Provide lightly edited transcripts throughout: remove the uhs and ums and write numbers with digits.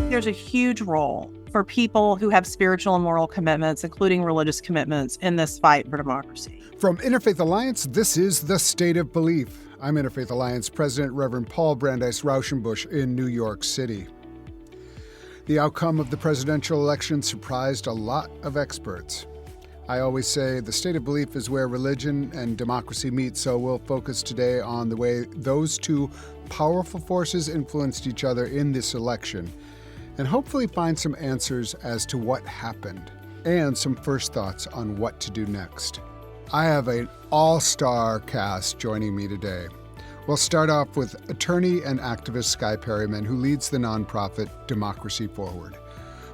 think there's a huge role for people who have spiritual and moral commitments, including religious commitments, in this fight for democracy. From Interfaith Alliance, this is The State of Belief. I'm Interfaith Alliance President Reverend Paul Brandeis Raushenbush in New York City. The outcome of the presidential election surprised a lot of experts. I always say the state of belief is where religion and democracy meet, so we'll focus today on the way those two powerful forces influenced each other in this election, and hopefully find some answers as to what happened, and some first thoughts on what to do next. I have an all-star cast joining me today. We'll start off with attorney and activist Skye Perryman, who leads the nonprofit Democracy Forward.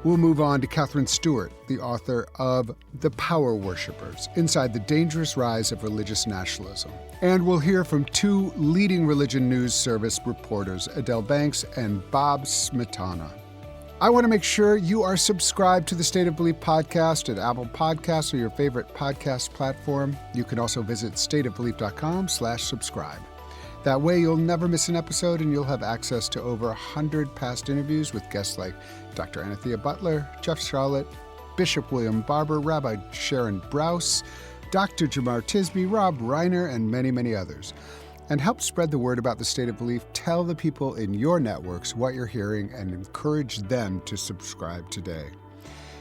We'll move on to Katherine Stewart, the author of The Power Worshippers, Inside the Dangerous Rise of Religious Nationalism. And we'll hear from two leading religion news service reporters, Adelle Banks and Bob Smietana. I want to make sure you are subscribed to the State of Belief podcast at Apple Podcasts or your favorite podcast platform. You can also visit stateofbelief.com/subscribe. That way you'll never miss an episode and you'll have access to over 100 past interviews with guests like Dr. Anthea Butler, Jeff Charlotte, Bishop William Barber, Rabbi Sharon Brous, Dr. Jamar Tisby, Rob Reiner, and many, many others. And help spread the word about the State of Belief. Tell the people in your networks what you're hearing and encourage them to subscribe today.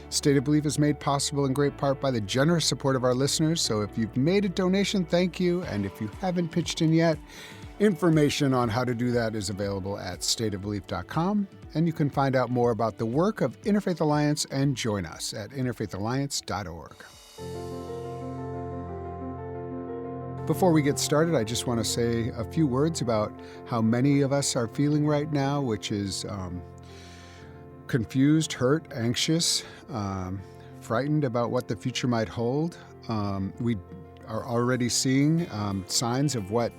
State of Belief is made possible in great part by the generous support of our listeners. So if you've made a donation, thank you. And if you haven't pitched in yet, information on how to do that is available at stateofbelief.com. And you can find out more about the work of Interfaith Alliance and join us at interfaithalliance.org. Before we get started, I just want to say a few words about how many of us are feeling right now, which is confused, hurt, anxious, frightened about what the future might hold. We are already seeing signs of what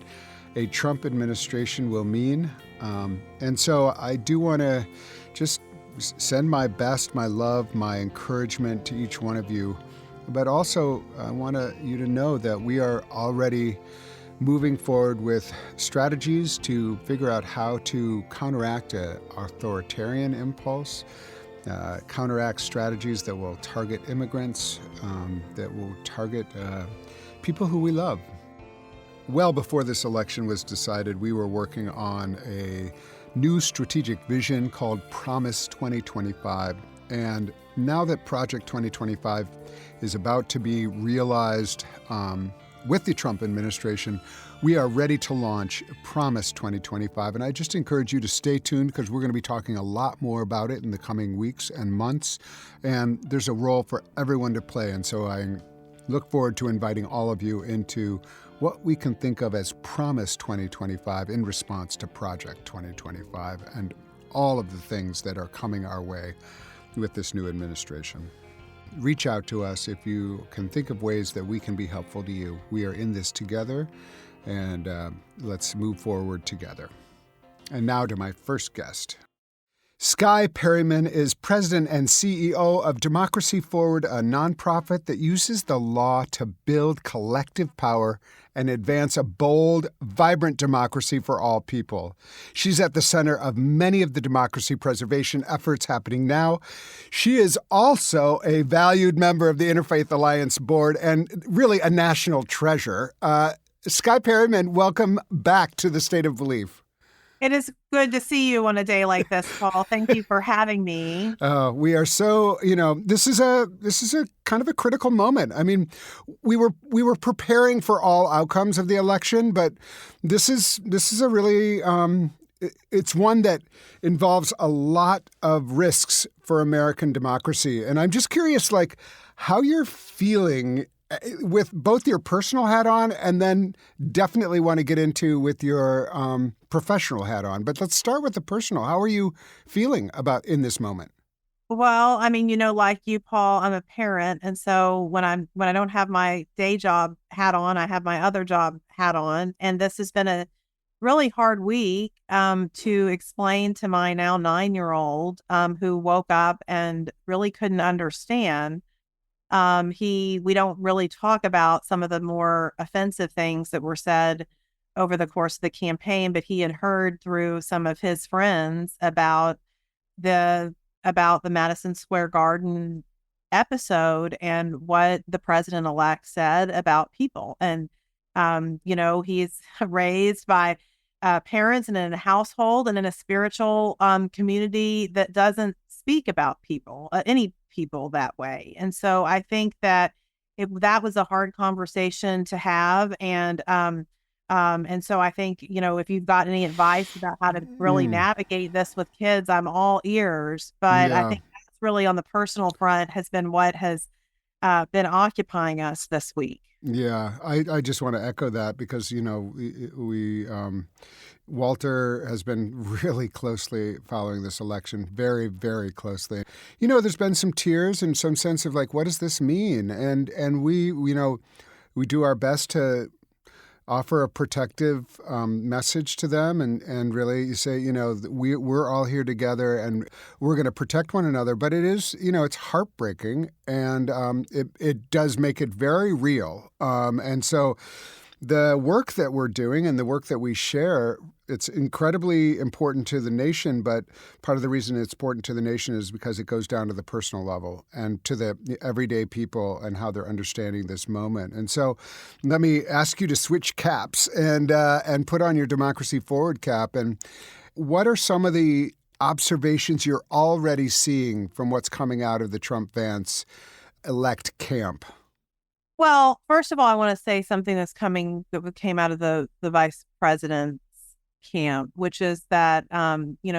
a Trump administration will mean. And so I do want to just send my best, my love, my encouragement to each one of you. But also, I want you to know that we are already moving forward with strategies to figure out how to counteract an authoritarian impulse, counteract strategies that will target immigrants, that will target people who we love. Well before this election was decided, we were working on a new strategic vision called Promise 2025. And now that Project 2025 is about to be realized with the Trump administration, we are ready to launch Promise 2025. And I just encourage you to stay tuned because we're going to be talking a lot more about it in the coming weeks and months. And there's a role for everyone to play. And so I look forward to inviting all of you into what we can think of as Promise 2025 in response to Project 2025 and all of the things that are coming our way with this new administration. Reach out to us if you can think of ways that we can be helpful to you. We are in this together, and let's move forward together. And now to my first guest. Skye Perryman is president and CEO of Democracy Forward, a nonprofit that uses the law to build collective power and advance a bold, vibrant democracy for all people. She's at the center of many of the democracy preservation efforts happening now. She is also a valued member of the Interfaith Alliance board and really a national treasure. Skye Perryman, welcome back to the State of Belief. It is good to see you on a day like this, Paul. Thank you for having me. We are so, this is a kind of a critical moment. I mean, we were preparing for all outcomes of the election, but this is a really, it's one that involves a lot of risks for American democracy. And I'm just curious, how you're feeling with both your personal hat on and then definitely want to get into with your professional hat on. But let's start with the personal. How are you feeling about in this moment? Well, I mean, like you, Paul, I'm a parent. And so when I don't have my day job hat on, I have my other job hat on. And this has been a really hard week to explain to my now 9-year-old who woke up and really couldn't understand. We don't really talk about some of the more offensive things that were said over the course of the campaign, but he had heard through some of his friends about the about the Madison Square Garden episode and what the president-elect said about people. And, he's raised by parents and in a household and in a spiritual community that doesn't speak about people, any people that way. And so I think that that was a hard conversation to have. And so I think, if you've got any advice about how to really Mm, navigate this with kids, I'm all ears. But I yeah. think that's really on the personal front has been what has been occupying us this week. Yeah, I just want to echo that because, Walter has been really closely following this election, very, very closely. There's been some tears and some sense of like, what does this mean? And we do our best to offer a protective message to them and really say, we're all here together and we're going to protect one another. But it is, it's heartbreaking and it does make it very real. And so the work that we're doing and the work that we share, it's incredibly important to the nation, but part of the reason it's important to the nation is because it goes down to the personal level and to the everyday people and how they're understanding this moment. And so let me ask you to switch caps and put on your Democracy Forward cap. And what are some of the observations you're already seeing from what's coming out of the Trump-Vance elect camp? Well, first of all, I want to say something that came out of the vice president's camp, which is that,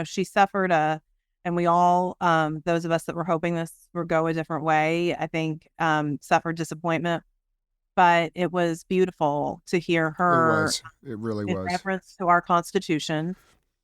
she suffered and we all, those of us that were hoping this would go a different way, I think, suffered disappointment. But it was beautiful to hear It her was. It really in was. reference to our Constitution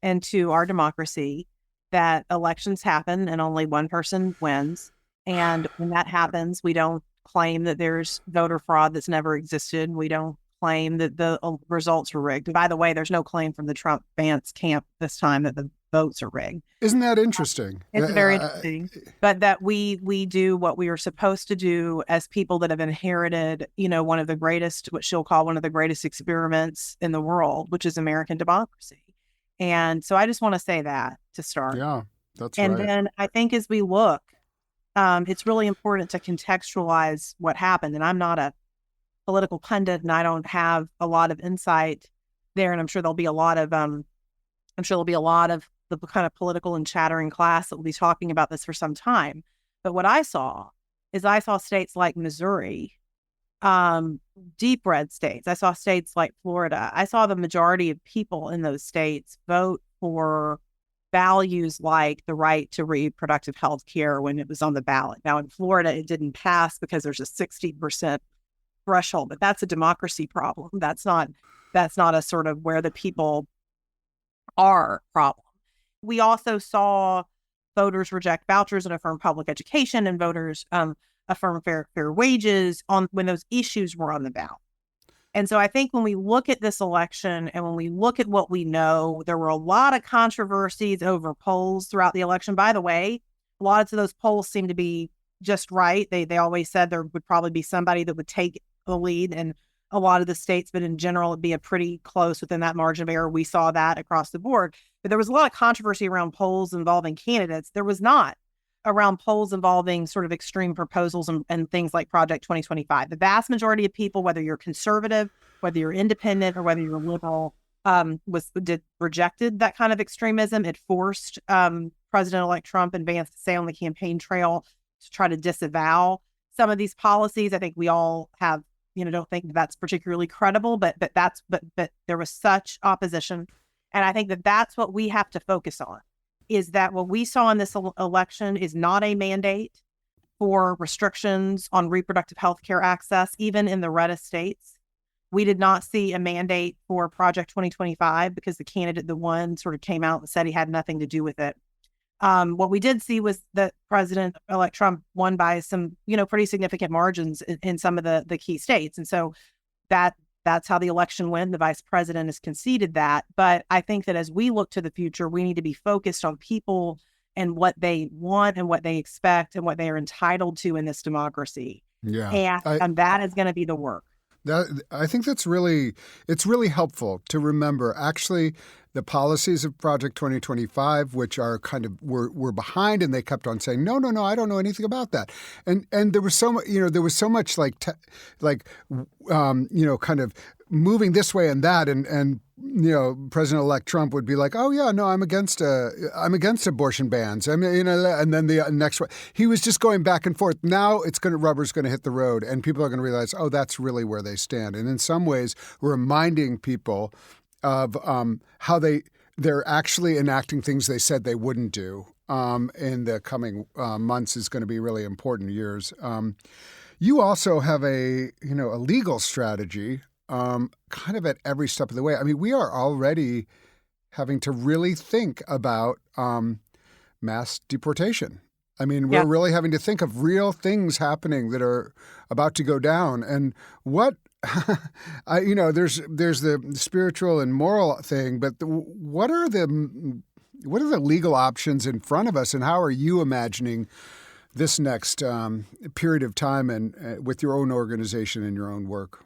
and to our democracy, that elections happen and only one person wins. And when that happens, we don't claim that there's voter fraud that's never existed. We don't claim that the results were rigged. And by the way, there's no claim from the Trump-Vance camp this time that the votes are rigged. Isn't that interesting? It's very interesting, but that we do what we are supposed to do as people that have inherited, one of the greatest, what she'll call one of the greatest experiments in the world, which is American democracy. And so I just want to say that to start. Yeah, that's And right. then I think as we look, it's really important to contextualize what happened. And I'm not a political pundit and I don't have a lot of insight there. And I'm sure there'll be a lot of the kind of political and chattering class that will be talking about this for some time. But what I saw states like Missouri, deep red states. I saw states like Florida. I saw the majority of people in those states vote for values like the right to reproductive health care when it was on the ballot. Now in Florida, it didn't pass because there's a 60% threshold, but that's a democracy problem. That's not a sort of where the people are problem. We also saw voters reject vouchers and affirm public education, and voters affirm fair wages when those issues were on the ballot. And so I think when we look at this election and when we look at what we know, there were a lot of controversies over polls throughout the election. By the way, lots of those polls seem to be just right. They always said there would probably be somebody that would take the lead in a lot of the states, but in general, it'd be a pretty close within that margin of error. We saw that across the board. But there was a lot of controversy around polls involving candidates. There was not around polls involving sort of extreme proposals and things like Project 2025. The vast majority of people, whether you're conservative, whether you're independent, or whether you're liberal, rejected that kind of extremism. It forced President-elect Trump and Vance to stay on the campaign trail to try to disavow some of these policies. I think we all have, don't think that's particularly credible, but there was such opposition. And I think that that's what we have to focus on, is that what we saw in this election is not a mandate for restrictions on reproductive health care access, even in the reddest states. We did not see a mandate for Project 2025 because the candidate, the one, sort of came out and said he had nothing to do with it. What we did see was that President-elect Trump won by some, pretty significant margins in some of the key states. And so that's how the election went. The vice president has conceded that. But I think that as we look to the future, we need to be focused on people and what they want and what they expect and what they are entitled to in this democracy. Yeah. And that is going to be the work. I think it's really helpful to remember. Actually, the policies of Project 2025, which are kind of were behind, and they kept on saying, no, no, no, I don't know anything about that. And there was so much, there was so much kind of moving this way and that, and President-elect Trump would be like, "Oh yeah, no, I'm against abortion bans." I mean, and then the next one, he was just going back and forth. Now rubber's going to hit the road, and people are going to realize, oh, that's really where they stand. And in some ways, reminding people of how they're actually enacting things they said they wouldn't do in the coming months is going to be really important years. You also have a legal strategy kind of at every step of the way. I mean, we are already having to really think about mass deportation. I mean, we're really having to think of real things happening that are about to go down. And what, there's the spiritual and moral thing, but what are the legal options in front of us, and how are you imagining this next period of time and with your own organization and your own work?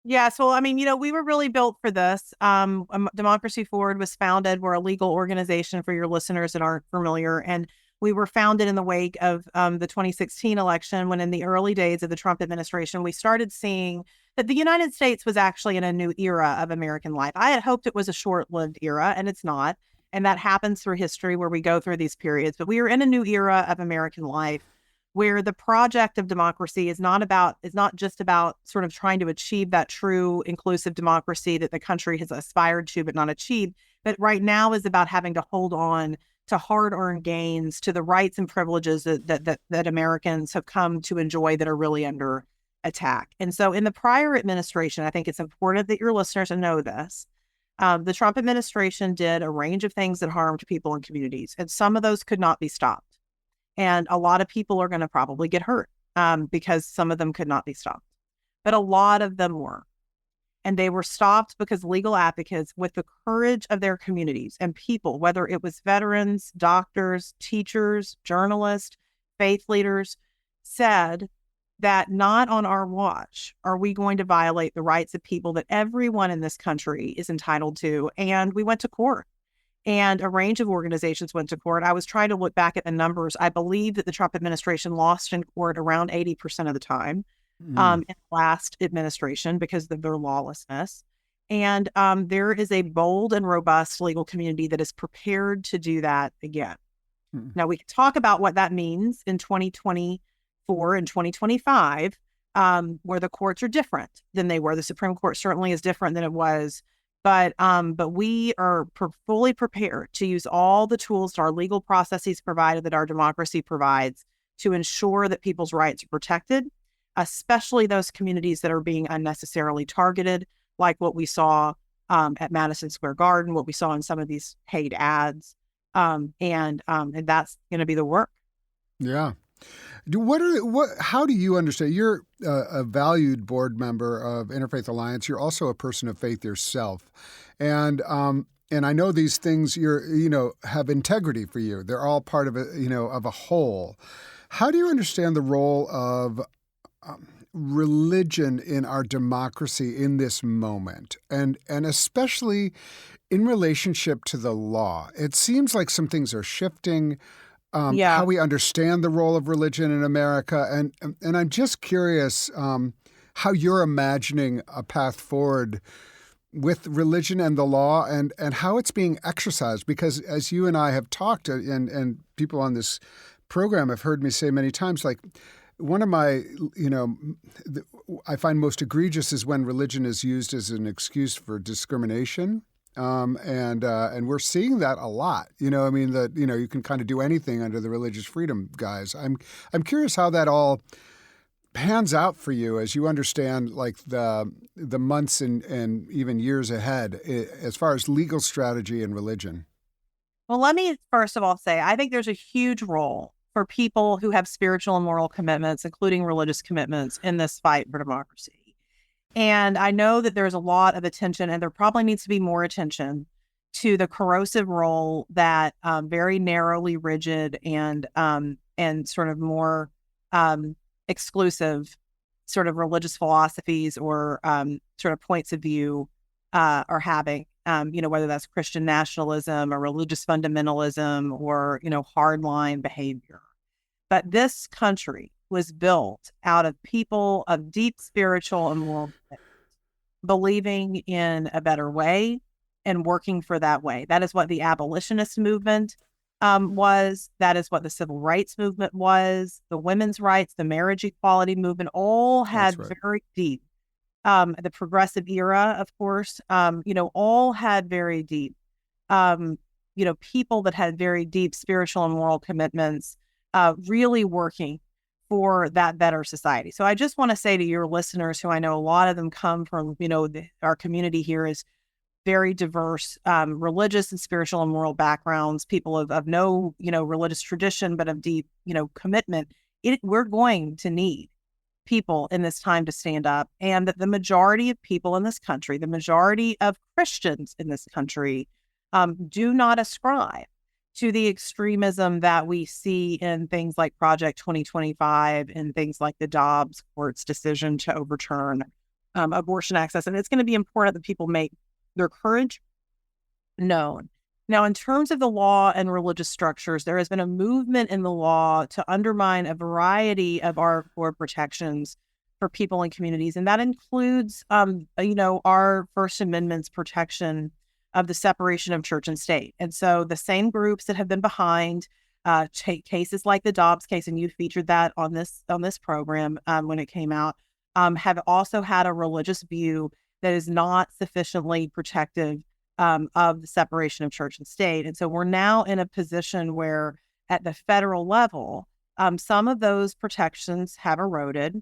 Yes. Well, I mean, we were really built for this. Democracy Forward was founded. We're a legal organization for your listeners that aren't familiar. And we were founded in the wake of the 2016 election, when in the early days of the Trump administration, we started seeing that the United States was actually in a new era of American life. I had hoped it was a short-lived era, and it's not. And that happens through history where we go through these periods. But we are in a new era of American life, where the project of democracy is not just about sort of trying to achieve that true inclusive democracy that the country has aspired to but not achieved, but right now is about having to hold on to hard-earned gains, to the rights and privileges that Americans have come to enjoy that are really under attack. And so in the prior administration, I think it's important that your listeners know this. The Trump administration did a range of things that harmed people and communities, and some of those could not be stopped. And a lot of people are going to probably get hurt because some of them could not be stopped. But a lot of them were. And they were stopped because legal advocates, with the courage of their communities and people, whether it was veterans, doctors, teachers, journalists, faith leaders, said that not on our watch are we going to violate the rights of people that everyone in this country is entitled to. And we went to court. And a range of organizations went to court. I was trying to look back at the numbers. I believe that the Trump administration lost in court around 80% of the time in the last administration because of their lawlessness. And there is a bold and robust legal community that is prepared to do that again. Now, we can talk about what that means in 2024 and 2025, where the courts are different than they were. The Supreme Court certainly is different than it was. But we are fully prepared to use all the tools our legal processes provided, that our democracy provides, to ensure that people's rights are protected, especially those communities that are being unnecessarily targeted, like what we saw at Madison Square Garden, what we saw in some of these paid ads. And that's going to be the work. Yeah. How do you understand? You're a valued board member of Interfaith Alliance. You're also a person of faith yourself, and I know these things have integrity for you. They're all part of a whole. How do you understand the role of religion in our democracy in this moment, and especially in relationship to the law? It seems like some things are shifting. How we understand the role of religion in America. And I'm just curious how you're imagining a path forward with religion and the law, and how it's being exercised. Because as you and I have talked, and people on this program have heard me say many times, like, one of my, I find most egregious is when religion is used as an excuse for discrimination. And we're seeing that a lot. You can kind of do anything under the religious freedom guise. I'm curious how that all pans out for you as you understand, like, the months and even years ahead as far as legal strategy and religion. Well, let me first of all say, I think there's a huge role for people who have spiritual and moral commitments, including religious commitments, in this fight for democracy. And I know that there's a lot of attention, and there probably needs to be more attention to the corrosive role that very narrowly rigid and sort of more exclusive sort of religious philosophies or sort of points of view are having whether that's Christian nationalism or religious fundamentalism or, hardline behavior. But this country was built out of people of deep spiritual and moral believing in a better way and working for that way. That is what the abolitionist movement was. That is what the civil rights movement was. The women's rights, the marriage equality movement, all had very deep. The progressive era, of course, all had very deep, people that had very deep spiritual and moral commitments, really working for that better society. So I just want to say to your listeners, who I know a lot of them come from, our community here is very diverse, religious and spiritual and moral backgrounds, people of no, religious tradition, but of deep, commitment. We're going to need people in this time to stand up, and that the majority of people in this country, the majority of Christians in this country, do not ascribe to the extremism that we see in things like Project 2025 and things like the Dobbs court's decision to overturn abortion access. And it's going to be important that people make their courage known. Now, in terms of the law and religious structures, there has been a movement in the law to undermine a variety of our core protections for people and communities. And that includes, our First Amendment's protection of the separation of church and state. And so the same groups that have been behind cases like the Dobbs case, and you featured that on this program when it came out, have also had a religious view that is not sufficiently protective of the separation of church and state. And so we're now in a position where at the federal level, some of those protections have eroded.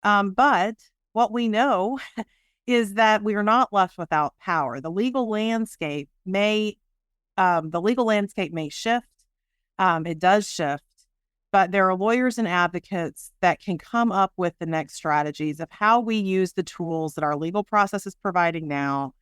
But what we know is that we are not left without power. The legal landscape may shift. It does shift, but there are lawyers and advocates that can come up with the next strategies of how we use the tools that our legal process is providing now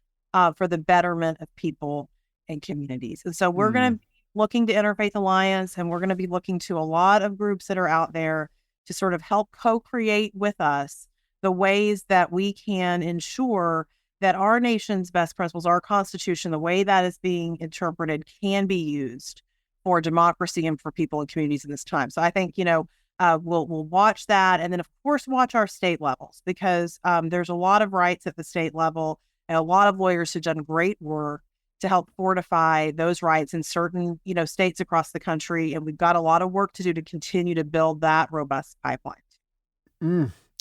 for the betterment of people and communities. And so we're going to be looking to Interfaith Alliance, and we're going to be looking to a lot of groups that are out there to sort of help co-create with us the ways that we can ensure that our nation's best principles, our Constitution, the way that is being interpreted, can be used for democracy and for people and communities in this time. So I think, we'll watch that, and then of course watch our state levels, because there's a lot of rights at the state level, and a lot of lawyers have done great work to help fortify those rights in certain, states across the country. And we've got a lot of work to do to continue to build that robust pipeline.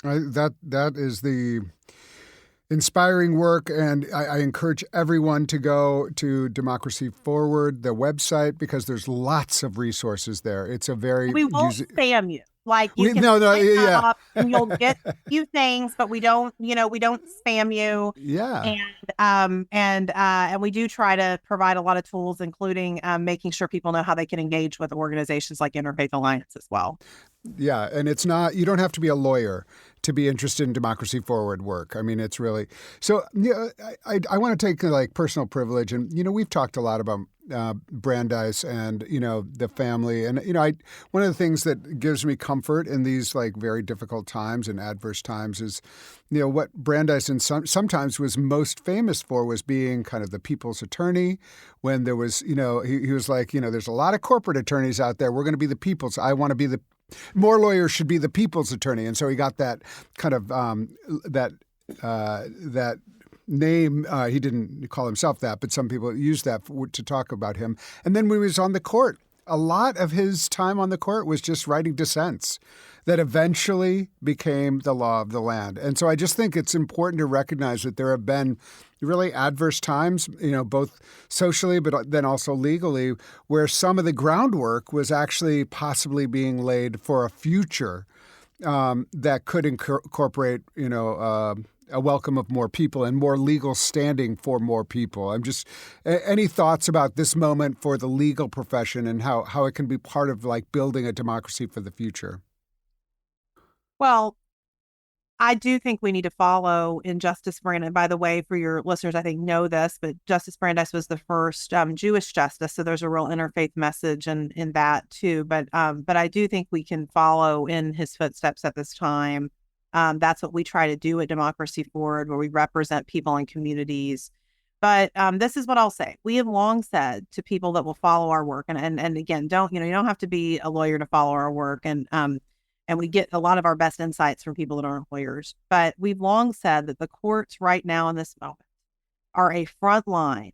That is the inspiring work, and I encourage everyone to go to Democracy Forward, the website, because there's lots of resources there. It's a very we won't spam you. Like you can up and you'll get a few things, but we don't spam you. Yeah. And we do try to provide a lot of tools, including making sure people know how they can engage with organizations like Interfaith Alliance as well. Yeah, and it's not, you don't have to be a lawyer to be interested in Democracy Forward work. I mean, it's really, so yeah, I want to take like personal privilege, and, we've talked a lot about Brandeis and, the family. And, one of the things that gives me comfort in these like very difficult times and adverse times is, what Brandeis and sometimes was most famous for was being kind of the people's attorney when there was, he was like, there's a lot of corporate attorneys out there. We're going to be the people's. I want to be more lawyers should be the people's attorney. And so he got that kind of that name. He didn't call himself that, but some people used that to talk about him. And then when he was on the court, a lot of his time on the court was just writing dissents that eventually became the law of the land. And so I just think it's important to recognize that there have been really adverse times, both socially, but then also legally, where some of the groundwork was actually possibly being laid for a future that could incorporate, a welcome of more people and more legal standing for more people. Any thoughts about this moment for the legal profession and how it can be part of like building a democracy for the future? Well, I do think we need to follow in Justice Brandeis. By the way, for your listeners, I think know this, but Justice Brandeis was the first Jewish justice, so there's a real interfaith message in that too. But I do think we can follow in his footsteps at this time. That's what we try to do at Democracy Forward, where we represent people and communities But this is what I'll say. We have long said to people that will follow our work, and again, you don't have to be a lawyer to follow our work, and we get a lot of our best insights from people that aren't lawyers. But we've long said that the courts right now in this moment are a front line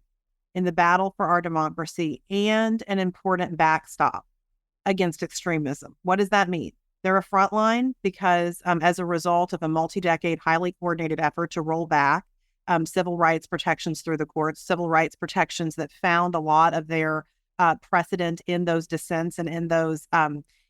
in the battle for our democracy and an important backstop against extremism. What does that mean? They're a front line because as a result of a multi-decade, highly coordinated effort to roll back civil rights protections through the courts, civil rights protections that found a lot of their precedent in those dissents and in those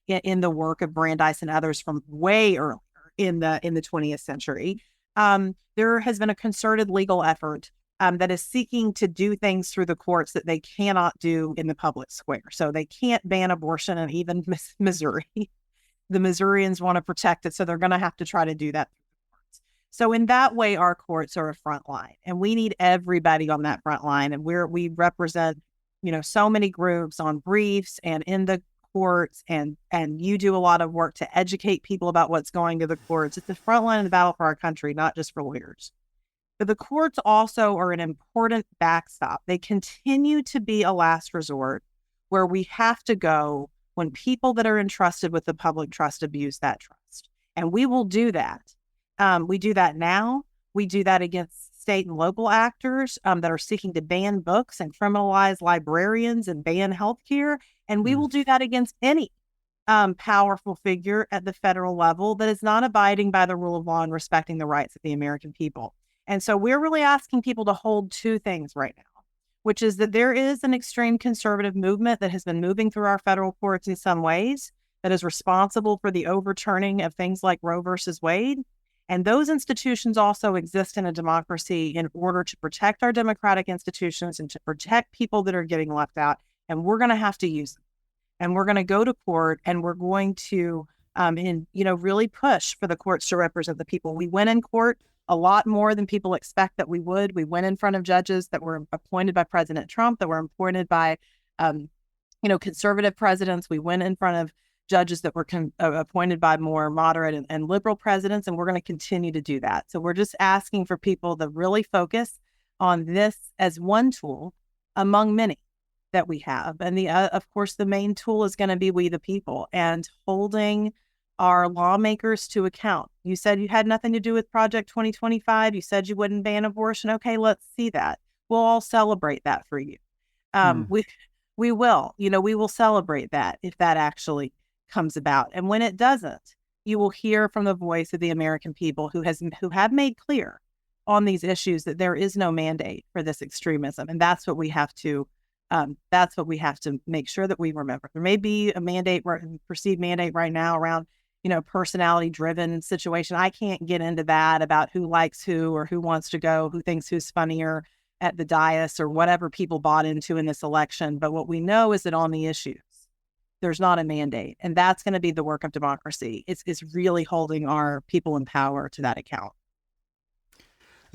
in the work of Brandeis and others from way earlier in the 20th century. There has been a concerted legal effort that is seeking to do things through the courts that they cannot do in the public square. So they can't ban abortion in even Missouri. The Missourians want to protect it, so they're going to have to try to do that. So in that way, our courts are a front line, and we need everybody on that front line. And we represent, so many groups on briefs and in the courts, and you do a lot of work to educate people about what's going to the courts. It's the front line of the battle for our country, not just for lawyers. But the courts also are an important backstop. They continue to be a last resort where we have to go when people that are entrusted with the public trust abuse that trust. And we will do that. We do that now. We do that against state and local actors that are seeking to ban books and criminalize librarians and ban healthcare. And we will do that against any powerful figure at the federal level that is not abiding by the rule of law and respecting the rights of the American people. And so we're really asking people to hold two things right now, which is that there is an extreme conservative movement that has been moving through our federal courts in some ways that is responsible for the overturning of things like Roe versus Wade. And those institutions also exist in a democracy in order to protect our democratic institutions and to protect people that are getting left out. And we're going to have to use them. And we're going to go to court, and we're going to, really push for the courts to represent the people. We went in court a lot more than people expect that we would. We went in front of judges that were appointed by President Trump, that were appointed by, conservative presidents. We went in front of judges that were appointed by more moderate and liberal presidents, and we're going to continue to do that. So we're just asking for people to really focus on this as one tool among many that we have. And of course, the main tool is going to be we the people, and holding our lawmakers to account. You said you had nothing to do with Project 2025. You said you wouldn't ban abortion. Okay, let's see that. We'll all celebrate that for you. We will. We will celebrate that if that actually comes about. And when it doesn't, you will hear from the voice of the American people who have made clear on these issues that there is no mandate for this extremism. And that's what we have to make sure that we remember. There may be a perceived mandate right now around, personality driven situation. I can't get into that about who likes who or who wants to go, who thinks who's funnier at the dais or whatever people bought into in this election. But what we know is that on the issues, there's not a mandate. And that's going to be the work of democracy. It's really holding our people in power to that account.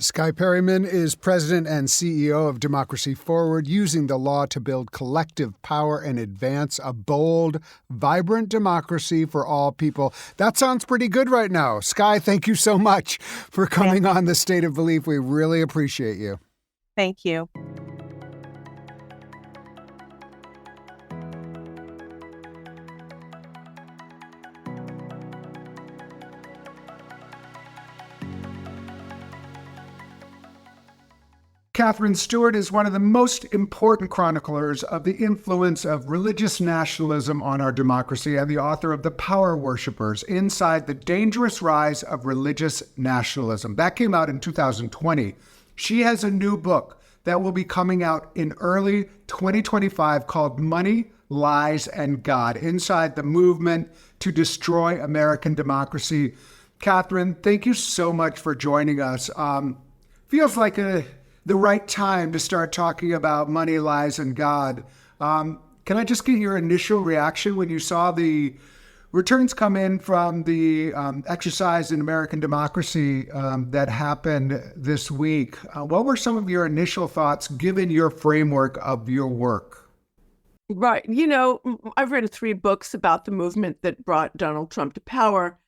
Skye Perryman is president and CEO of Democracy Forward, using the law to build collective power and advance a bold, vibrant democracy for all people. That sounds pretty good right now. Skye, thank you so much for coming on The State of Belief. We really appreciate you. Thank you. Katherine Stewart is one of the most important chroniclers of the influence of religious nationalism on our democracy and the author of The Power Worshippers: Inside the Dangerous Rise of Religious Nationalism. That came out in 2020. She has a new book that will be coming out in early 2025 called Money, Lies, and God: Inside the Movement to Destroy American Democracy. Katherine, thank you so much for joining us. Feels like the right time to start talking about money, lies, and God. Can I just get your initial reaction when you saw the returns come in from the exercise in American democracy that happened this week? What were some of your initial thoughts given your framework of your work? Right. I've read 3 books about the movement that brought Donald Trump to power.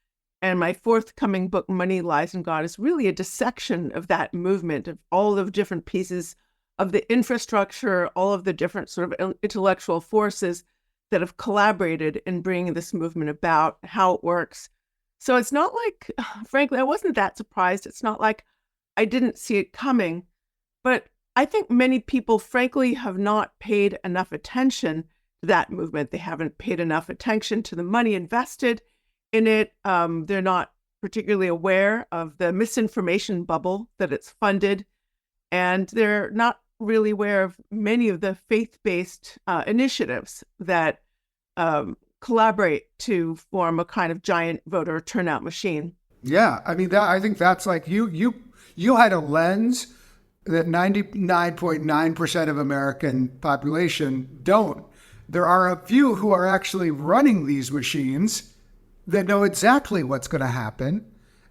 And my forthcoming book, Money, Lies, and God, is really a dissection of that movement, of all the different pieces of the infrastructure, all of the different sort of intellectual forces that have collaborated in bringing this movement about, how it works. So it's not like, frankly, I wasn't that surprised. It's not like I didn't see it coming, but I think many people, frankly, have not paid enough attention to that movement. They haven't paid enough attention to the money invested in it. They're not particularly aware of the misinformation bubble that it's funded, and they're not really aware of many of the faith-based initiatives that collaborate to form a kind of giant voter turnout machine. Yeah, I mean, I think that's like you had a lens that 99.9% of American population don't. There are a few who are actually running these machines that know exactly what's going to happen.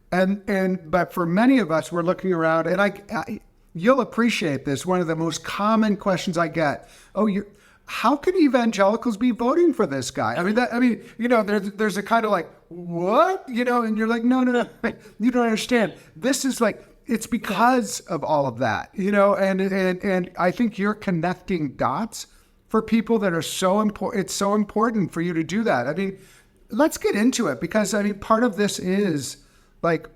But for many of us, we're looking around, and you'll appreciate this. One of the most common questions I get: how can evangelicals be voting for this guy? There's a kind of like, what? And you're like, no, you don't understand. This is like, it's because of all of that, and I think you're connecting dots for people that are so important. It's so important for you to do that. I mean, let's get into it, because part of this is like,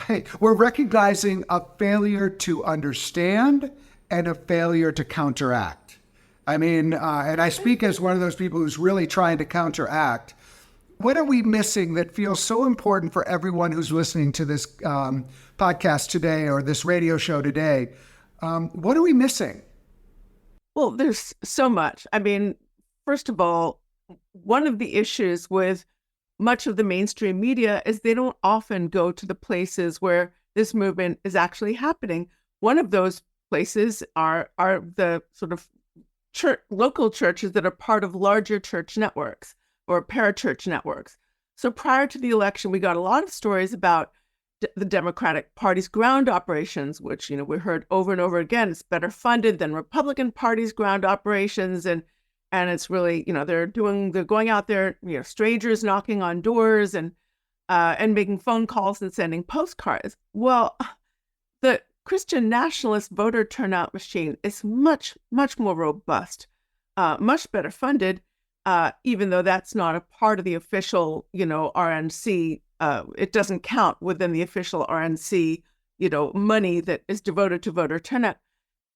hey, we're recognizing a failure to understand and a failure to counteract. And I speak as one of those people who's really trying to counteract. What are we missing that feels so important for everyone who's listening to this podcast today or this radio show today? What are we missing? Well, there's so much. First of all, one of the issues with much of the mainstream media is they don't often go to the places where this movement is actually happening. One of those places are the sort of local churches that are part of larger church networks or parachurch networks. So prior to the election, we got a lot of stories about the Democratic Party's ground operations, which, we heard over and over again, it's better funded than Republican Party's ground operations. And it's really, they're going out there, strangers knocking on doors and making phone calls and sending postcards. Well, the Christian nationalist voter turnout machine is much, much more robust, much better funded, even though that's not a part of the official, RNC. It doesn't count within the official RNC, money that is devoted to voter turnout.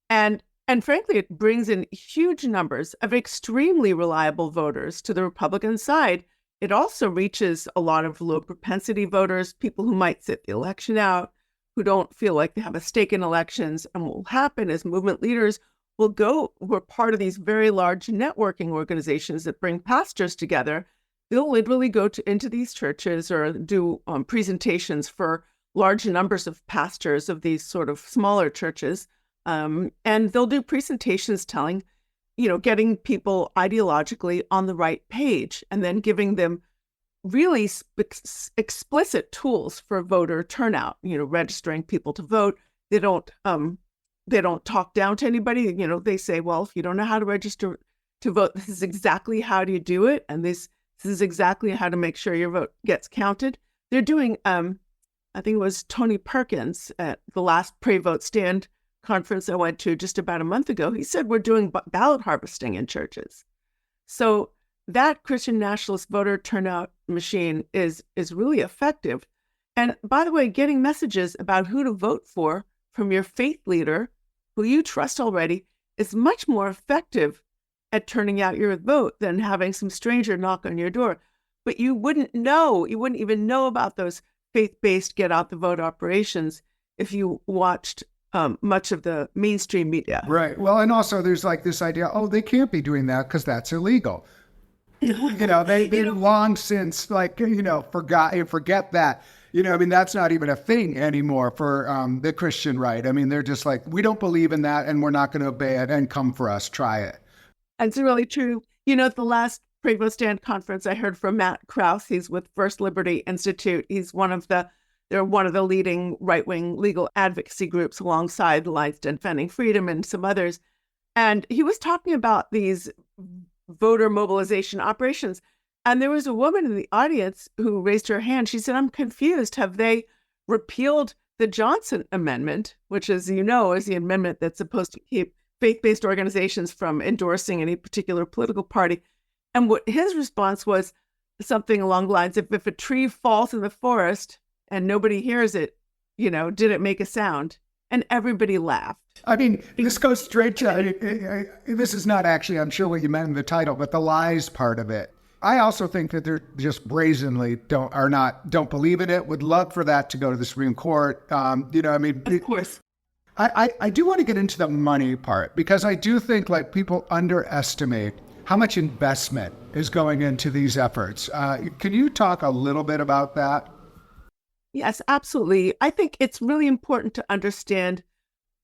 And frankly, it brings in huge numbers of extremely reliable voters to the Republican side. It also reaches a lot of low propensity voters, people who might sit the election out, who don't feel like they have a stake in elections. And what will happen is movement leaders we're part of these very large networking organizations that bring pastors together. They'll literally go into these churches or do presentations for large numbers of pastors of these sort of smaller churches. And they'll do presentations telling, getting people ideologically on the right page, and then giving them really explicit tools for voter turnout, registering people to vote. They don't talk down to anybody. They say, well, if you don't know how to register to vote, this is exactly how do you do it. And this is exactly how to make sure your vote gets counted. They're doing, I think it was Tony Perkins at the last Pray Vote Stand conference I went to just about a month ago. He said, we're doing ballot harvesting in churches. So that Christian nationalist voter turnout machine is really effective. And by the way, getting messages about who to vote for from your faith leader, who you trust already, is much more effective at turning out your vote than having some stranger knock on your door. But you wouldn't even know about those faith-based get out the vote operations if you watched much of the mainstream media. Right. Well, and also there's like this idea, they can't be doing that because that's illegal. They long since forget that. That's not even a thing anymore for the Christian right. They're just like, we don't believe in that and we're not going to obey it, and come for us, try it. And it's really true. At the last Pray Vote Stand conference, I heard from Matt Krause. He's with First Liberty Institute. They're one of the leading right-wing legal advocacy groups alongside Alliance Defending Freedom and some others. And he was talking about these voter mobilization operations. And there was a woman in the audience who raised her hand. She said, I'm confused. Have they repealed the Johnson Amendment, which, as you know, is the amendment that's supposed to keep faith-based organizations from endorsing any particular political party. And what his response was something along the lines of, if a tree falls in the forest and nobody hears it, did it make a sound? And everybody laughed. I mean, this goes straight to, this is not actually, I'm sure, what you meant in the title, but the lies part of it. I also think that they're just brazenly don't believe in it. Would love for that to go to the Supreme Court. Of course. I do want to get into the money part, because I do think like people underestimate how much investment is going into these efforts. Can you talk a little bit about that? Yes, absolutely. I think it's really important to understand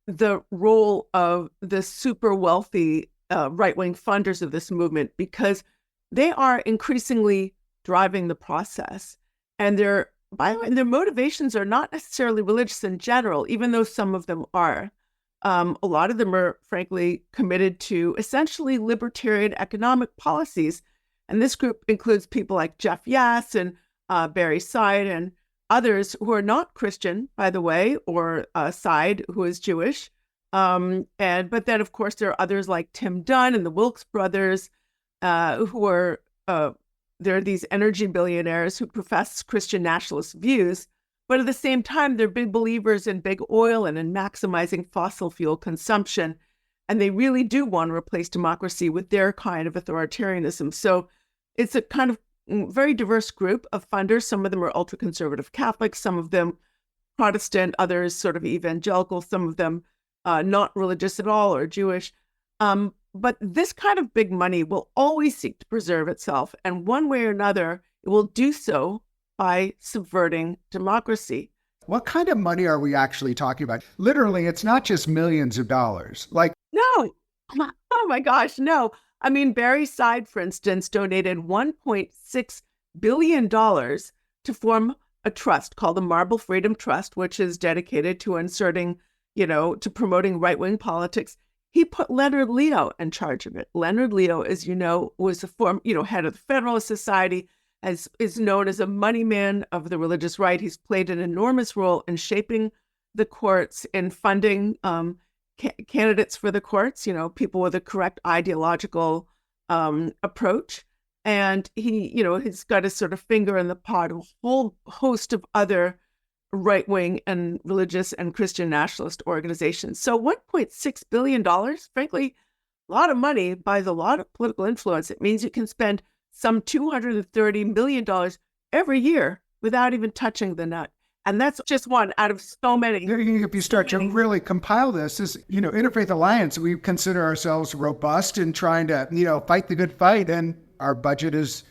the role of the super wealthy right-wing funders of this movement, because they are increasingly driving the process. And their motivations are not necessarily religious in general, even though some of them are. A lot of them are, frankly, committed to essentially libertarian economic policies. And this group includes people like Jeff Yass and Barry Seid and others who are not Christian, by the way, or Seid, who is Jewish. But then, of course, there are others like Tim Dunn and the Wilkes brothers, who are they're these energy billionaires who profess Christian nationalist views, but at the same time, they're big believers in big oil and in maximizing fossil fuel consumption. And they really do want to replace democracy with their kind of authoritarianism. So it's a kind of very diverse group of funders. Some of them are ultra-conservative Catholics, some of them Protestant, others sort of evangelical, some of them not religious at all or Jewish. But this kind of big money will always seek to preserve itself. And one way or another, it will do so by subverting democracy. What kind of money are we actually talking about? Literally, it's not just millions of dollars. Like, no, oh my gosh, no. I mean, Barry Seid, for instance, donated $1.6 billion to form a trust called the Marble Freedom Trust, which is dedicated to to promoting right-wing politics. He put Leonard Leo in charge of it. Leonard Leo, as you know, was the head of the Federalist Society, is known as a money man of the religious right. He's played an enormous role in shaping the courts, in funding candidates for the courts, people with a correct ideological approach. And he's got his sort of finger in the pot of a whole host of other right-wing and religious and Christian nationalist organizations. So $1.6 billion, frankly, a lot of money buys a lot of political influence. It means you can spend some $230 million every year without even touching the nut. And that's just one out of so many. If you start to really compile this, Interfaith Alliance, we consider ourselves robust in trying to, fight the good fight. And our budget is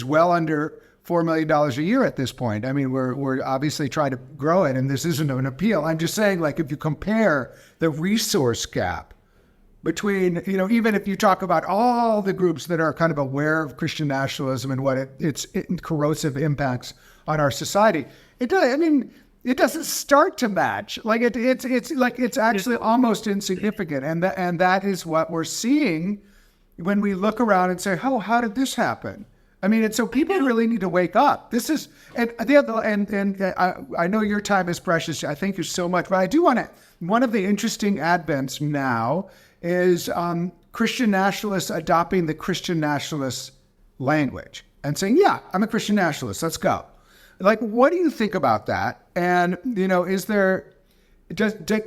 well under $4 million a year at this point. I mean, we're obviously trying to grow it, and this isn't an appeal. I'm just saying, like, if you compare the resource gap between, even if you talk about all the groups that are kind of aware of Christian nationalism and what its corrosive impacts on our society, it doesn't start to match. Like it's actually almost insignificant, and that is what we're seeing when we look around and say, "Oh, how did this happen?" I mean, and so people really need to wake up. This is, and the other, and I know your time is precious. I thank you so much, but I do want to. One of the interesting advents now is Christian nationalists adopting the Christian nationalist language and saying, "Yeah, I'm a Christian nationalist. Let's go." Like, what do you think about that? And is there?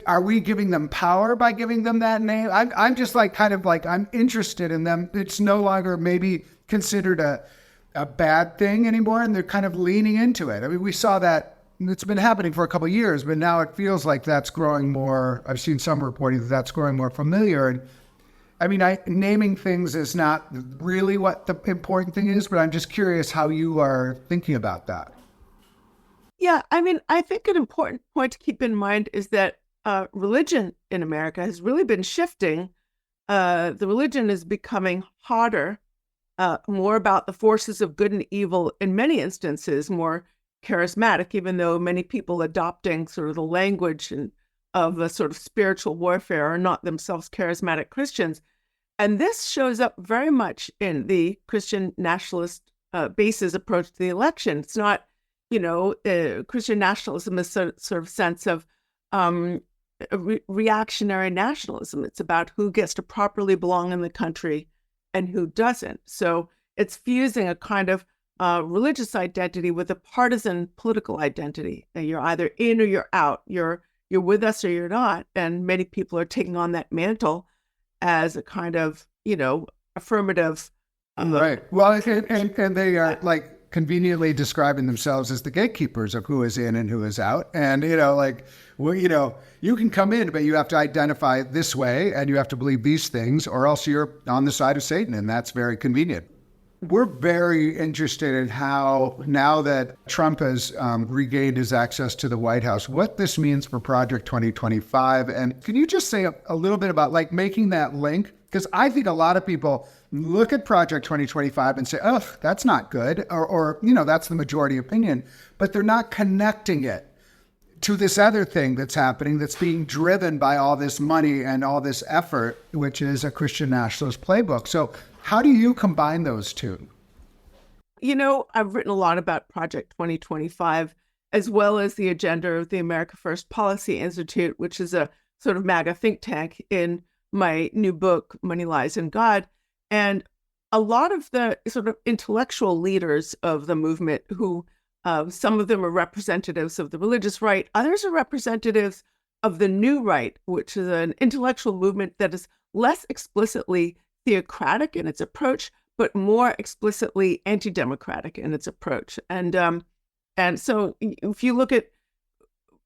Are we giving them power by giving them that name? I'm just I'm interested in them. It's no longer maybe considered a bad thing anymore, and they're kind of leaning into it. I mean, we saw that it's been happening for a couple of years, but now it feels like that's growing more. I've seen some reporting that that's growing more familiar. And I mean, naming things is not really what the important thing is, but I'm just curious how you are thinking about that. Yeah, I mean, I think an important point to keep in mind is that religion in America has really been shifting. The religion is becoming hotter, more about the forces of good and evil, in many instances, more charismatic, even though many people adopting sort of the language of a sort of spiritual warfare are not themselves charismatic Christians. And this shows up very much in the Christian nationalist base's approach to the election. It's not, Christian nationalism is sort of sense of reactionary nationalism. It's about who gets to properly belong in the country and who doesn't. So it's fusing a kind of religious identity with a partisan political identity. You're either in or you're out. You're with us or you're not. And many people are taking on that mantle as a kind of, affirmative. Right. Well, and they are like conveniently describing themselves as the gatekeepers of who is in and who is out. And, you can come in, but you have to identify this way and you have to believe these things, or else you're on the side of Satan. And that's very convenient. We're very interested in how, now that Trump has regained his access to the White House, what this means for Project 2025. And can you just say a little bit about like making that link? Because I think a lot of people look at Project 2025 and say, oh, that's not good, or that's the majority opinion, but they're not connecting it to this other thing that's happening that's being driven by all this money and all this effort, which is a Christian nationalist playbook. So how do you combine those two? I've written a lot about Project 2025, as well as the agenda of the America First Policy Institute, which is a sort of MAGA think tank, in my new book, Money, Lies, and God. And a lot of the sort of intellectual leaders of the movement, who some of them are representatives of the religious right, others are representatives of the new right, which is an intellectual movement that is less explicitly theocratic in its approach, but more explicitly anti-democratic in its approach. And so if you look at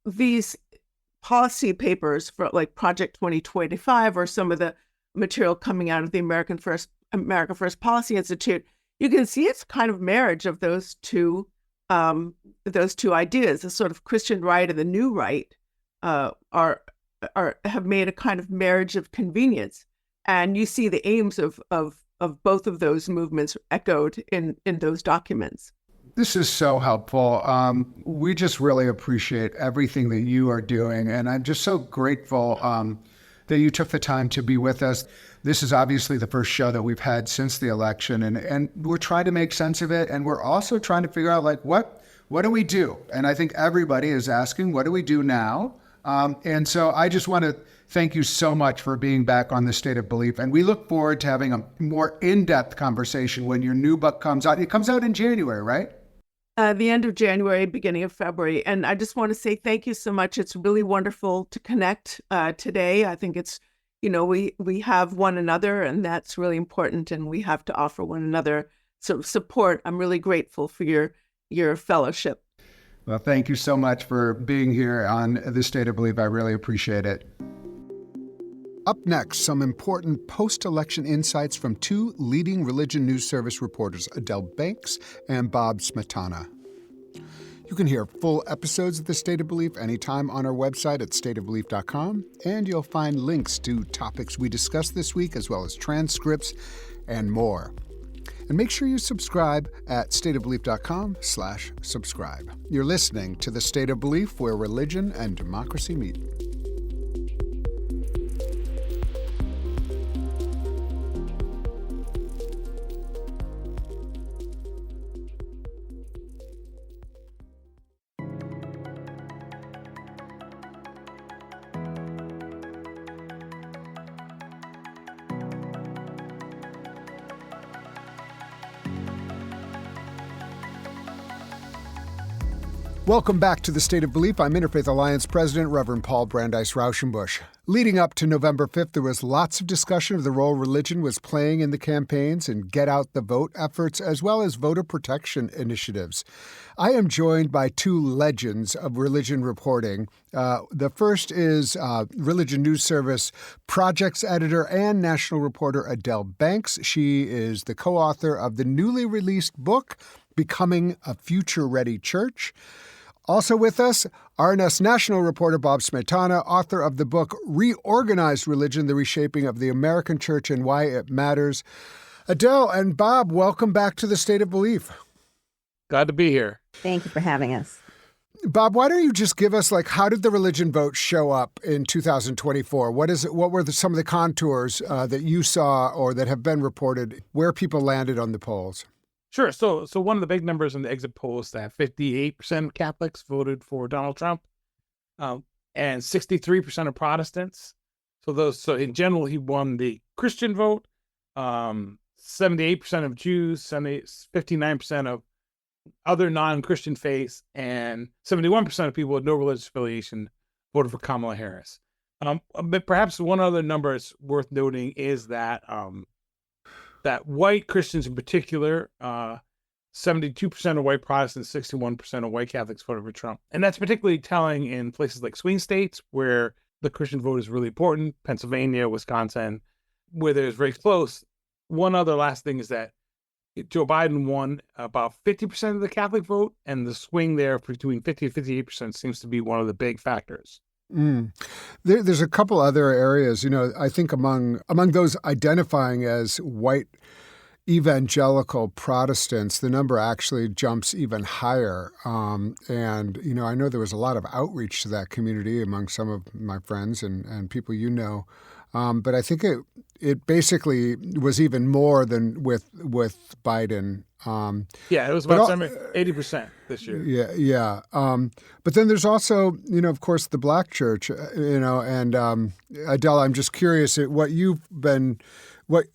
these policy papers for like Project 2025 or some of the material coming out of the America First Policy Institute, you can see it's kind of marriage of those two ideas. The sort of Christian right and the new right have made a kind of marriage of convenience. And you see the aims of both of those movements echoed in those documents. This is so helpful. We just really appreciate everything that you are doing. And I'm just so grateful that you took the time to be with us. This is obviously the first show that we've had since the election. And we're trying to make sense of it. And we're also trying to figure out, like, what do we do? And I think everybody is asking, what do we do now? And so I just want to thank you so much for being back on The State of Belief. And we look forward to having a more in-depth conversation when your new book comes out. It comes out in January, right? The end of January, beginning of February. And I just want to say thank you so much. It's really wonderful to connect today. I think it's, we have one another, and that's really important. And we have to offer one another sort of support. I'm really grateful for your fellowship. Well, thank you so much for being here on The State of Belief. I really appreciate it. Up next, some important post-election insights from two leading religion news service reporters, Adelle Banks and Bob Smietana. You can hear full episodes of The State of Belief anytime on our website at stateofbelief.com, and you'll find links to topics we discussed this week, as well as transcripts and more. And make sure you subscribe at stateofbelief.com/subscribe. You're listening to The State of Belief, where religion and democracy meet. Welcome back to The State of Belief. I'm Interfaith Alliance President, Reverend Paul Brandeis Raushenbush. Leading up to November 5th, there was lots of discussion of the role religion was playing in the campaigns and get out the vote efforts, as well as voter protection initiatives. I am joined by two legends of religion reporting. The first is Religion News Service Projects Editor and National Reporter Adelle Banks. She is the co-author of the newly released book, Becoming a Future-Ready Church. Also with us, RNS National Reporter Bob Smietana, author of the book Reorganized Religion, The Reshaping of the American Church and Why It Matters. Adelle and Bob, welcome back to The State of Belief. Glad to be here. Thank you for having us. Bob, why don't you just give us, how did the religion vote show up in 2024? What were some of the contours that you saw or that have been reported, where people landed on the polls? Sure. So one of the big numbers in the exit polls that 58% of Catholics voted for Donald Trump. and 63% of Protestants. So in general, he won the Christian vote. 78% of Jews, 59% of other non-Christian faiths, and 71% of people with no religious affiliation voted for Kamala Harris. But perhaps one other number that's worth noting is that that white Christians in particular, 72% of white Protestants, 61% of white Catholics voted for Trump. And that's particularly telling in places like swing states where the Christian vote is really important, Pennsylvania, Wisconsin, where there's very close. One other last thing is that Joe Biden won about 50% of the Catholic vote, and the swing there between 50 and 58% seems to be one of the big factors. There's a couple other areas, I think among those identifying as white evangelical Protestants, the number actually jumps even higher. And, I know there was a lot of outreach to that community among some of my friends and people but I think it basically was even more than with Biden. It was about 80% this year. Yeah. But then there's also, of course, the Black church, and Adelle, I'm just curious what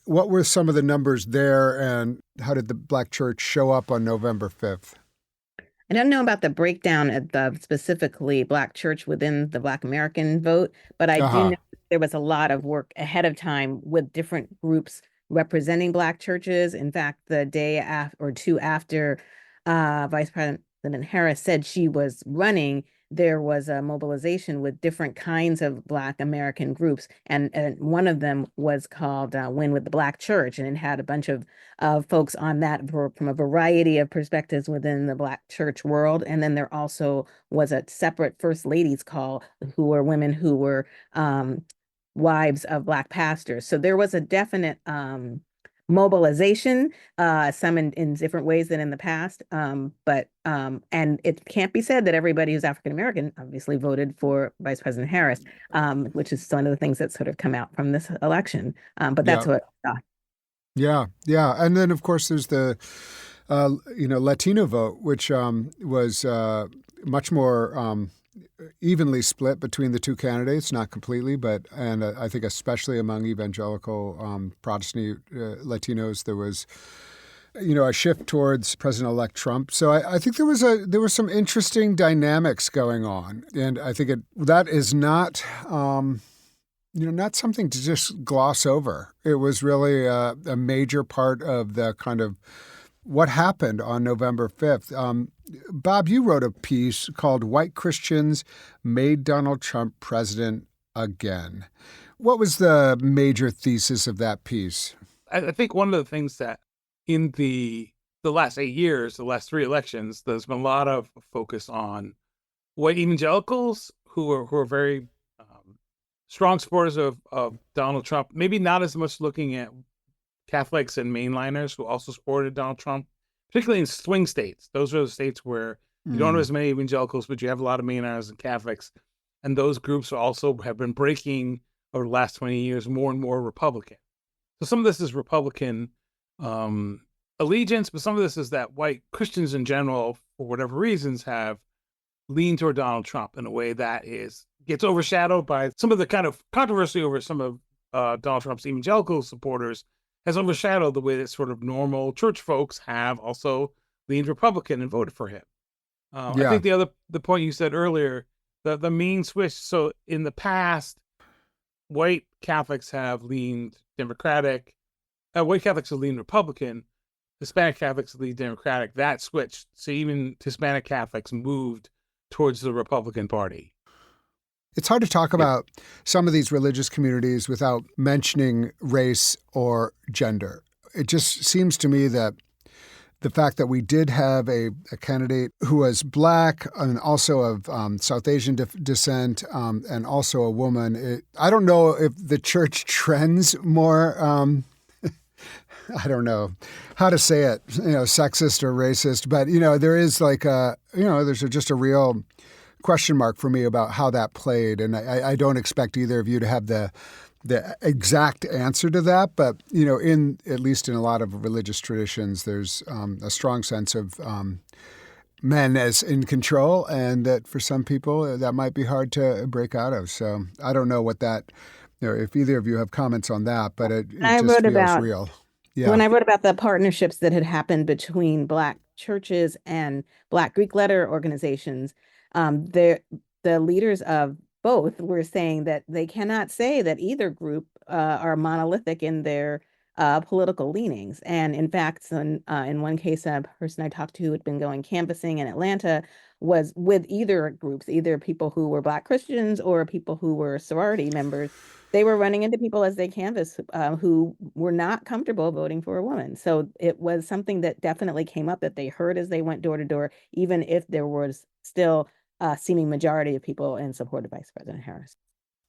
were some of the numbers there, and how did the Black church show up on November 5th? I don't know about the breakdown of the specifically Black church within the Black American vote, but I do know there was a lot of work ahead of time with different groups representing Black churches. In fact, the day or two after Vice President Harris said she was running, there was a mobilization with different kinds of Black American groups. And one of them was called Win with the Black Church. And it had a bunch of folks on that from a variety of perspectives within the Black church world. And then there also was a separate First Ladies call, who were women who were wives of Black pastors. So there was a definite mobilization, some in different ways than in the past. But and it can't be said that everybody who's African American obviously voted for Vice President Harris, which is one of the things that sort of come out from this election. But that's what I thought. Yeah. And then, of course, there's the Latino vote, which was much more evenly split between the two candidates, not completely, and I think especially among evangelical Protestant Latinos, there was a shift towards President-elect Trump. So I think there was some interesting dynamics going on, and I think that is not not something to just gloss over. It was really a major part of the kind of what happened on November 5th. Bob, you wrote a piece called White Christians Made Donald Trump President Again. What was the major thesis of that piece? I think one of the things that in the last 8 years, the last 3 elections, there's been a lot of focus on white evangelicals who are very strong supporters of Donald Trump, maybe not as much looking at Catholics and mainliners who also supported Donald Trump, particularly in swing states. Those are the states where you don't have as many evangelicals, but you have a lot of mainliners and Catholics. And those groups also have been breaking over the last 20 years more and more Republican. So some of this is Republican allegiance, but some of this is that white Christians in general, for whatever reasons, have leaned toward Donald Trump in a way that gets overshadowed by some of the kind of controversy over some of Donald Trump's evangelical supporters, has overshadowed the way that sort of normal church folks have also leaned Republican and voted for him. I think the point you said earlier, the mean switch. So in the past, white Catholics have leaned Democratic, white Catholics have leaned Republican, Hispanic Catholics lean Democratic. That switched. So even Hispanic Catholics moved towards the Republican Party. It's hard to talk about some of these religious communities without mentioning race or gender. It just seems to me that the fact that we did have a candidate who was Black and also of South Asian descent and also a woman, I don't know if the church trends more, I don't know how to say it, sexist or racist, but, there is there's just a real question mark for me about how that played. And I don't expect either of you to have the exact answer to that. But, at least in a lot of religious traditions, there's a strong sense of men as in control, and that for some people that might be hard to break out of. So I don't know what that, if either of you have comments on that, but it I just wrote feels about real. Yeah. when I wrote about the partnerships that had happened between Black churches and Black Greek letter organizations, the leaders of both were saying that they cannot say that either group are monolithic in their political leanings. And in fact, in one case, a person I talked to who had been going canvassing in Atlanta was with either groups, either people who were Black Christians or people who were sorority members. They were running into people as they canvassed who were not comfortable voting for a woman. So it was something that definitely came up that they heard as they went door to door, even if there was still a seeming majority of people in support of Vice President Harris.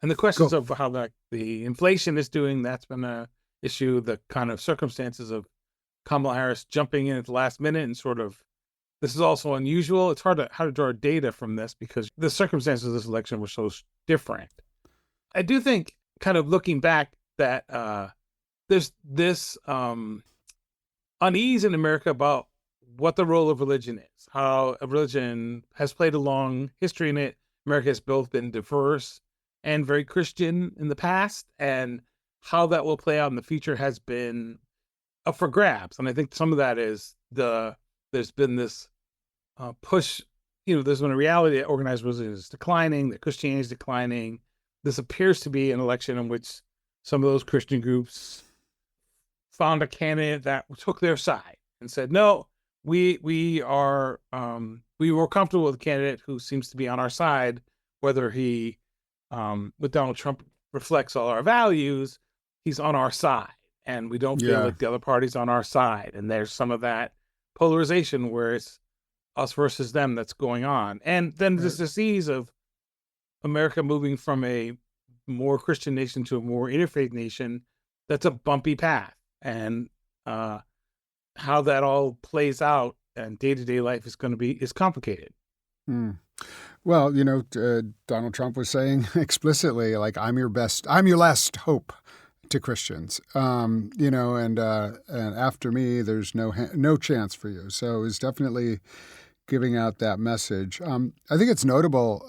And the questions of how the inflation is doing, that's been a issue. The kind of circumstances of Kamala Harris jumping in at the last minute and sort of, this is also unusual. It's hard to draw data from this because the circumstances of this election were so different. I do think, kind of looking back, that there's this unease in America about what the role of religion is, how a religion has played a long history in it. America has both been diverse and very Christian in the past, and how that will play out in the future has been up for grabs. And I think some of that is there's been this push, there's been a reality that organized religion is declining, that Christianity is declining. This appears to be an election in which some of those Christian groups found a candidate that took their side and said, no, we were comfortable with a candidate who seems to be on our side, whether he, with Donald Trump, reflects all our values, he's on our side. And we don't feel like the other party's on our side. And there's some of that polarization where it's us versus them that's going on. And then there's this ease of America moving from a more Christian nation to a more interfaith nation. That's a bumpy path. And how that all plays out and day-to-day life is complicated. Well, Donald Trump was saying explicitly, like, I'm your last hope to Christians, and after me, there's no chance for you. So it's definitely giving out that message. I think it's notable,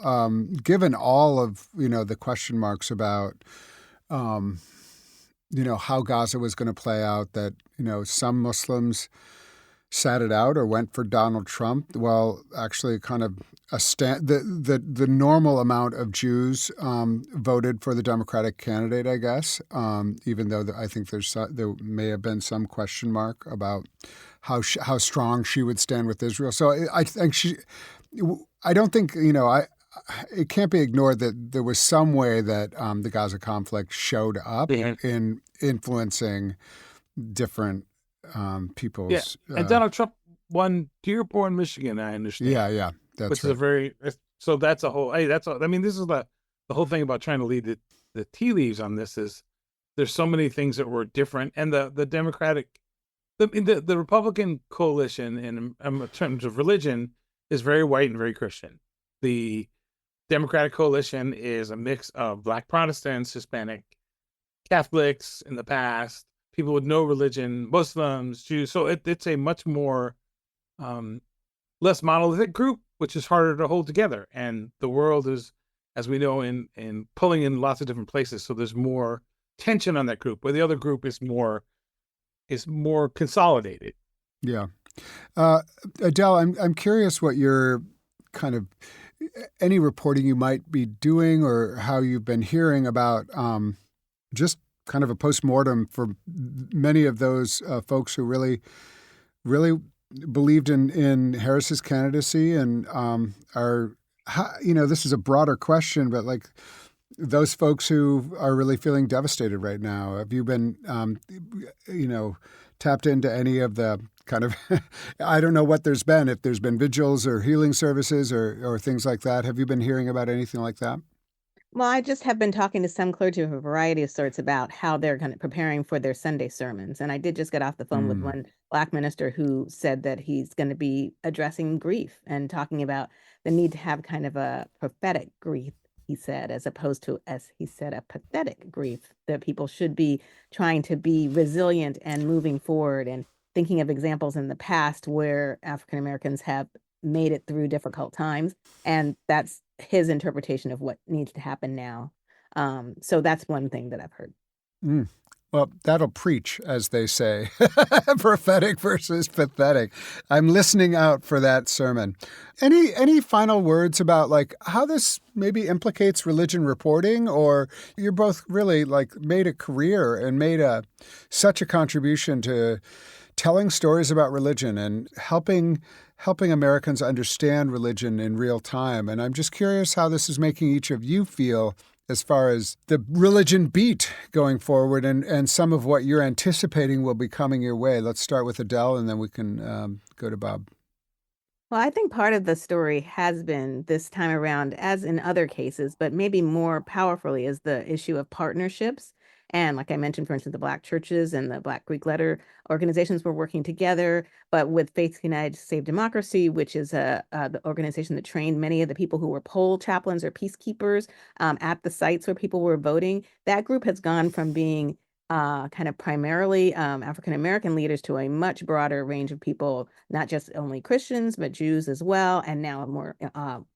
given all of, the question marks about, how Gaza was going to play out, that, some Muslims sat it out or went for Donald Trump. Well, actually kind of the normal amount of Jews voted for the Democratic candidate, I guess, even though I think there may have been some question mark about how strong she would stand with Israel. So I think I don't think, it can't be ignored that there was some way that the Gaza conflict showed up in influencing different people's. Yeah. And Donald Trump won Dearborn, Michigan, I understand. Yeah, that's which right. is a very, so that's a whole, this is the whole thing about trying to lead the tea leaves on this is there's so many things that were different. And the Democratic, the Republican coalition in terms of religion is very white and very Christian. The Democratic coalition is a mix of Black Protestants, Hispanic Catholics in the past, people with no religion, Muslims, Jews. So it's a much more less monolithic group, which is harder to hold together. And the world is, as we know, in pulling in lots of different places. So there's more tension on that group, where the other group is more consolidated. Yeah. Adelle, I'm curious what your kind of any reporting you might be doing or how you've been hearing about just kind of a postmortem for many of those folks who really believed in Harris's candidacy and this is a broader question, but like those folks who are really feeling devastated right now. Have you been, tapped into any of the kind of, I don't know what there's been, if there's been vigils or healing services or things like that. Have you been hearing about anything like that? Well, I just have been talking to some clergy of a variety of sorts about how they're kind of preparing for their Sunday sermons. And I did just get off the phone with one Black minister who said that he's going to be addressing grief and talking about the need to have kind of a prophetic grief, he said, as opposed to, as he said, a pathetic grief, that people should be trying to be resilient and moving forward and thinking of examples in the past where African Americans have made it through difficult times. And that's his interpretation of what needs to happen now. So that's one thing that I've heard. Mm. Well, that'll preach, as they say. Prophetic versus pathetic. I'm listening out for that sermon. Any final words about like how this maybe implicates religion reporting? Or you're both really like made a career and made such a contribution to telling stories about religion and helping Americans understand religion in real time. And I'm just curious how this is making each of you feel as far as the religion beat going forward and some of what you're anticipating will be coming your way. Let's start with Adelle, and then we can go to Bob. Well, I think part of the story has been this time around, as in other cases, but maybe more powerfully, is the issue of partnerships. And like I mentioned, for instance, the Black churches and the Black Greek letter organizations were working together. But with Faith United to Save Democracy, which is the organization that trained many of the people who were poll chaplains or peacekeepers at the sites where people were voting, that group has gone from being kind of primarily African-American leaders to a much broader range of people, not just only Christians, but Jews as well, and now more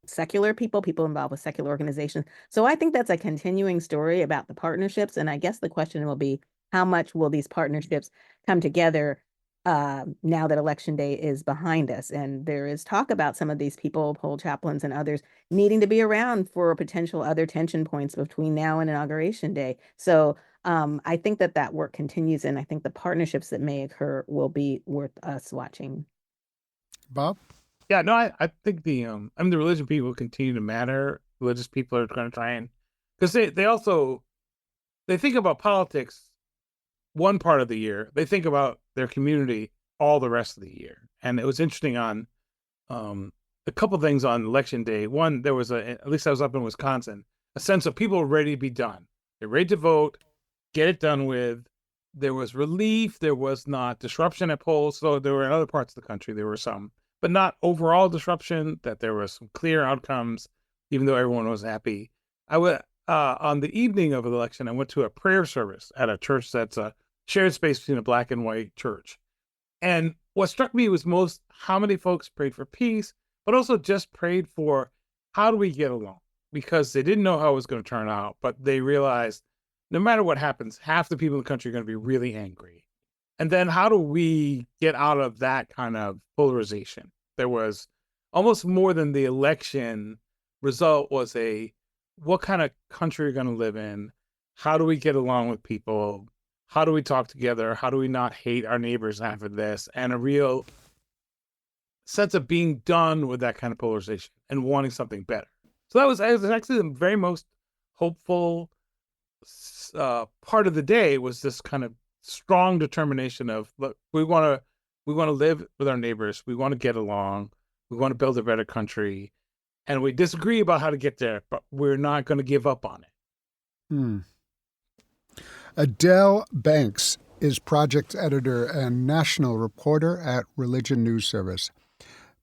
secular people involved with secular organizations. So I think that's a continuing story about the partnerships. And I guess the question will be, how much will these partnerships come together now that Election Day is behind us? And there is talk about some of these people, poll chaplains and others, needing to be around for potential other tension points between now and Inauguration Day. So I think that work continues, and I think the partnerships that may occur will be worth us watching. Bob? Yeah, no, I think the religion people continue to matter. Religious people are going to try and, because they think about politics one part of the year. They think about their community all the rest of the year. And it was interesting on a couple of things on Election Day. One, there was at least I was up in Wisconsin, a sense of people ready to be done. They're ready to vote, get it done with. There was relief. There was not disruption at polls. So there were in other parts of the country, there were some, but not overall disruption, that there were some clear outcomes, even though everyone was happy. I went on the evening of the election, I went to a prayer service at a church that's a shared space between a Black and white church. And what struck me was most how many folks prayed for peace, but also just prayed for how do we get along? Because they didn't know how it was going to turn out, but they realized no matter what happens, half the people in the country are going to be really angry. And then how do we get out of that kind of polarization? There was almost more than the election result was what kind of country are we going to live in? How do we get along with people? How do we talk together? How do we not hate our neighbors after this? And a real sense of being done with that kind of polarization and wanting something better. So that was actually the very most hopeful part of the day, was this kind of strong determination of, look, we want to live with our neighbors. We want to get along. We want to build a better country. And we disagree about how to get there, but we're not going to give up on it. Adelle Banks is project editor and national reporter at Religion News Service.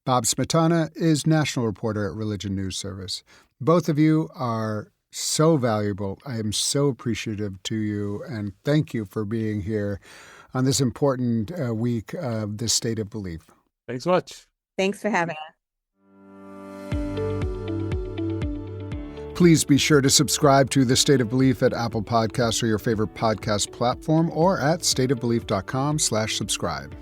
Bob Smietana is national reporter at Religion News Service. Both of you are so valuable. I am so appreciative to you, and thank you for being here on this important week of the State of Belief. Thanks so much. Thanks for having us. Please be sure to subscribe to The State of Belief at Apple Podcasts or your favorite podcast platform, or at stateofbelief.com/subscribe.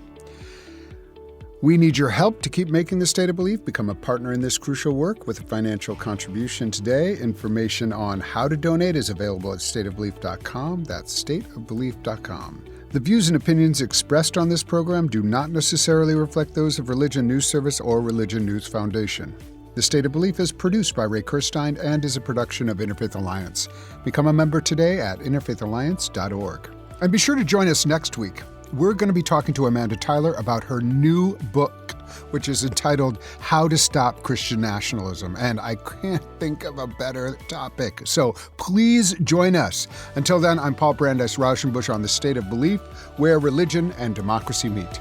We need your help to keep making The State of Belief. Become a partner in this crucial work with a financial contribution today. Information on how to donate is available at stateofbelief.com. That's stateofbelief.com. The views and opinions expressed on this program do not necessarily reflect those of Religion News Service or Religion News Foundation. The State of Belief is produced by Ray Kirstein and is a production of Interfaith Alliance. Become a member today at interfaithalliance.org. And be sure to join us next week. We're going to be talking to Amanda Tyler about her new book, which is entitled How to Stop Christian Nationalism. And I can't think of a better topic. So please join us. Until then, I'm Paul Brandeis Raushenbush on The State of Belief, where religion and democracy meet.